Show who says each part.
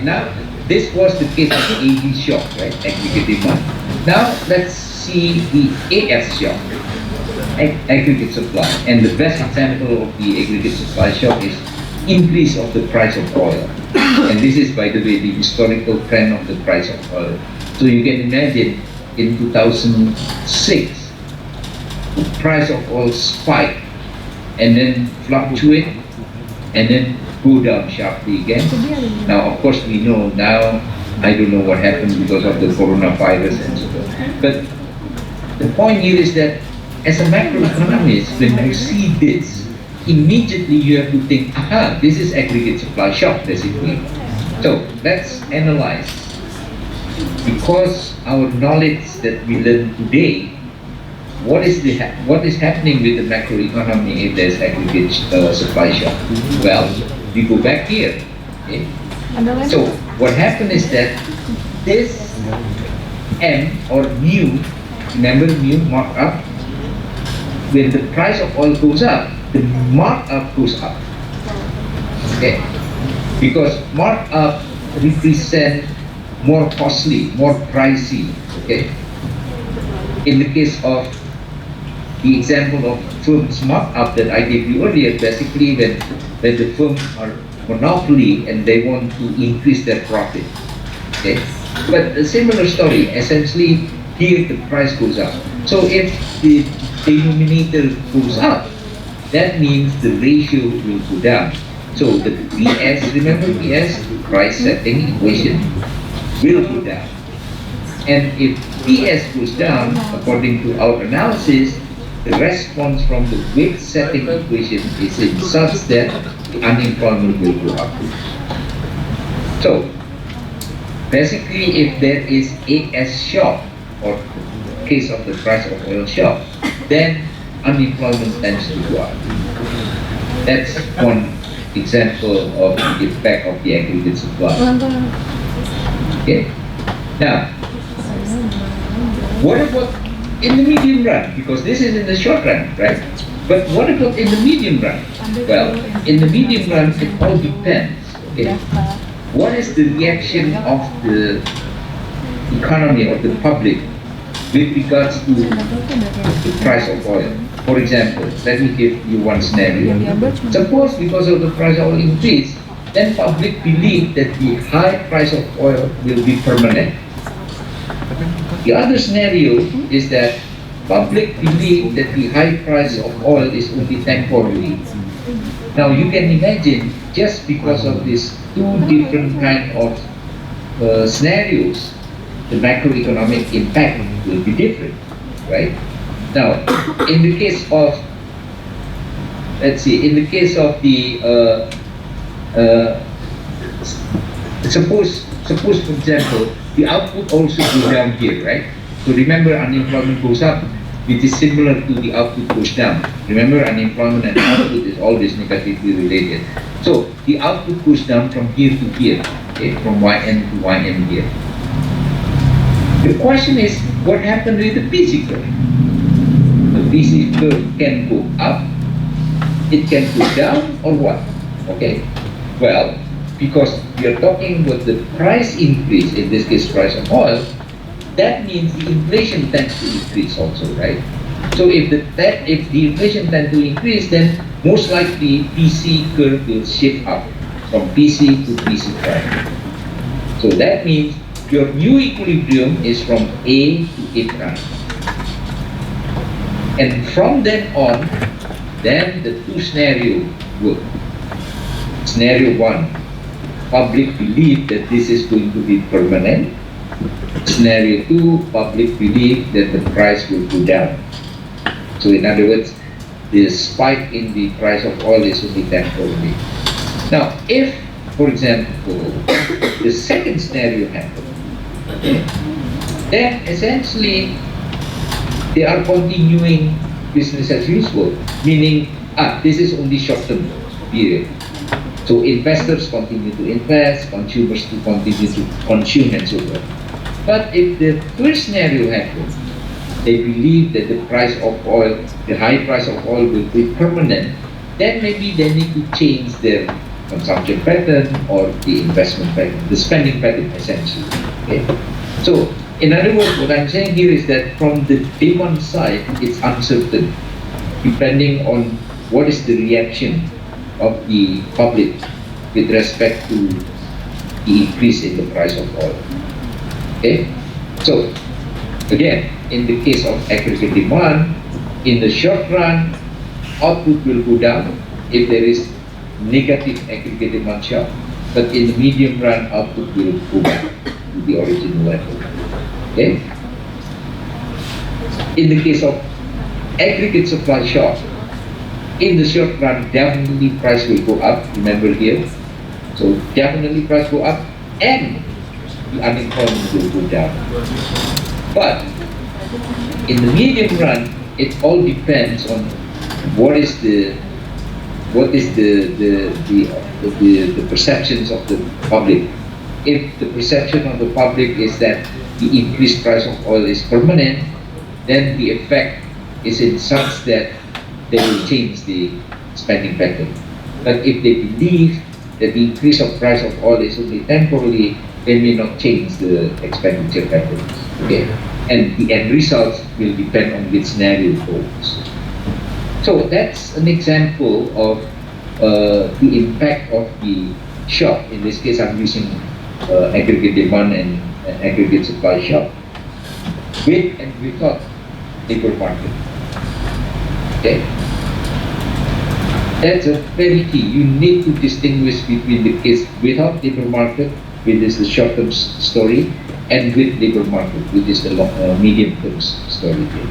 Speaker 1: Okay, now this was the case of the AD shock, right? Aggregate demand. Now let's see the AS shock, aggregate supply. And the best example of the aggregate supply shock is increase of the price of oil. And this is, by the way, the historical trend of the price of oil. So you can imagine in 2006, the price of oil spiked and then fluctuate and then go down sharply again. Now, of course, we know now, I don't know what happened because of the coronavirus and so on. But the point here is that as a macroeconomist, when you see this, immediately you have to think, aha, this is aggregate supply shock, basically. So let's analyze. Because our knowledge that we learn today, what is happening with the macroeconomy if there's aggregate supply shock? Well, we go back here. Okay? So what happened is that this M or mu, remember mu markup, when the price of oil goes up, the markup goes up. Okay, because markup represent more costly, more pricey. Okay, in the case of the example of firms markup that I gave you earlier, basically when the firms are monopoly and they want to increase their profit. Okay, but a similar story. Essentially, here the price goes up. So if the denominator goes up, that means the ratio will go down. So the PS, remember PS, price setting equation, will go down. And if PS goes down, according to our analysis, the response from the weight setting equation is in such that the unemployment will go up. So basically, if there is AS shock, or case of the price of oil shock, then unemployment tends to go up. That's one example of the effect of the aggregate supply. Okay. Now, what about in the medium run? Because this is in the short run, right? But what about in the medium run? Well, in the medium run, it all depends. Okay. What is the reaction of the economy, of the public, with regards to the price of oil? For example, let me give you one scenario. Suppose because of the price of oil increase, then public believe that the high price of oil will be permanent. The other scenario is that public believe that the high price of oil is only temporary. Now you can imagine, just because of these two different kind of scenarios, the macroeconomic impact will be different, right? Now, in the case of, let's see, in the case of the, suppose for example, the output also go down here, right? So remember, unemployment goes up, which is similar to the output goes down. Remember, unemployment and output is always negatively related. So the output goes down from here to here, okay, from Yn to Yn here. The question is, what happened with the PC curve? The PC curve can go up, it can go down, or what? Okay, well, because we are talking about the price increase, in this case price of oil, that means the inflation tends to increase also, right? So if the inflation tends to increase, then most likely PC curve will shift up from PC to PC prime. So that means your new equilibrium is from A to A prime. And from then on, then the two scenarios work. Scenario one, public believe that this is going to be permanent. Scenario two, public believe that the price will go down. So in other words, the spike in the price of oil is only temporary. Now, if, for example, the second scenario happens, okay, then essentially they are continuing business as usual, meaning this is only short-term period. So investors continue to invest, consumers to continue to consume and so forth. But if the first scenario happens, they believe that the price of oil, the high price of oil will be permanent, then maybe they need to change their consumption pattern or the investment pattern, the spending pattern essentially. Okay? So, in other words, what I'm saying here is that from the demand side, it's uncertain, depending on what is the reaction of the public with respect to the increase in the price of oil. Okay? So, again, in the case of aggregate demand, in the short run, output will go down if there is negative aggregate demand shock, but in the medium run, output will go back to the original level. Okay? In the case of aggregate supply shock, in the short run, definitely price will go up, remember here. So definitely price go up and the unemployment will go down. But in the medium run, it all depends on what is the perceptions of the public. If the perception of the public is that the increased price of oil is permanent, then the effect is in such that they will change the spending pattern. But if they believe that the increase of price of oil is only temporarily, they may not change the expenditure patterns. Okay, and the end results will depend on which scenario goes. So that's an example of the impact of the shock. In this case, I'm using aggregate demand and aggregate supply shock with and without labor market. Okay, that's a very key. You need to distinguish between the case without labor market, which is the short-term story, and with labor market, which is the medium-term story here.